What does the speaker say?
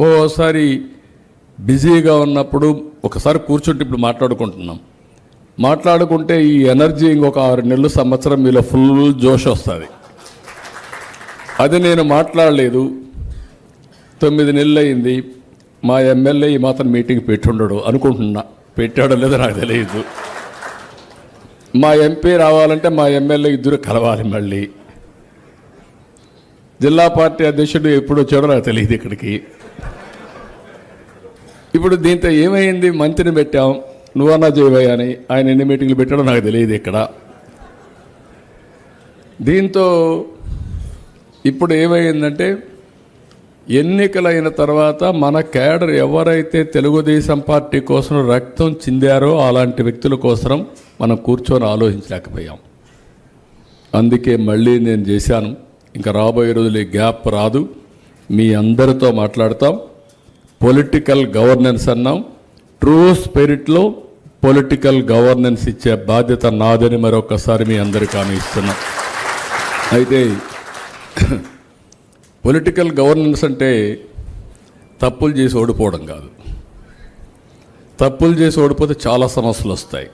ఓసారి బిజీగా ఉన్నప్పుడు ఒకసారి కూర్చుంటే ఇప్పుడు మాట్లాడుకుంటే ఈ ఎనర్జీ ఇంకొక 6 నెలలు సంవత్సరం మీలో ఫుల్ జోష్ వస్తుంది. అది నేను మాట్లాడలేదు. 9 నెలలు అయింది. మా ఎమ్మెల్యే ఈ మాత్రం మీటింగ్ పెట్టుండడు అనుకుంటున్నా. పెట్టాడో లేదో నాకు తెలియదు. మా ఎంపీ రావాలంటే మా ఎమ్మెల్యే ఇద్దరు కలవాలి. మళ్ళీ జిల్లా పార్టీ అధ్యక్షుడు ఎప్పుడు వచ్చాడో నాకు తెలియదు ఇక్కడికి. ఇప్పుడు దీంతో ఏమైంది? మంత్రిని పెట్టాం, నువ్వన్నా చేయవయ్యా అని. ఆయన ఎన్ని మీటింగ్లు పెట్టాడో నాకు తెలియదు ఇక్కడ. దీంతో ఇప్పుడు ఏమైందంటే ఎన్నికలైన తర్వాత మన క్యాడర్ ఎవరైతే తెలుగుదేశం పార్టీ కోసం రక్తం చిందారో అలాంటి వ్యక్తుల కోసం మనం కూర్చొని ఆలోచించలేకపోయాం. అందుకే మళ్ళీ నేను చేశాను. ఇంకా రాబోయే రోజులు ఈ గ్యాప్ రాదు. మీ అందరితో మాట్లాడతాం. పొలిటికల్ గవర్నెన్స్ అన్నాం. ట్రూ స్పిరిట్లో పొలిటికల్ గవర్నెన్స్ ఇచ్చే బాధ్యత నాదని మరొకసారి మీ అందరికీ హామీ ఇస్తున్నాం. అయితే పొలిటికల్ గవర్నెన్స్ అంటే తప్పులు చేసి ఓడిపోవడం కాదు. తప్పులు చేసి ఓడిపోతే చాలా సమస్యలు వస్తాయి.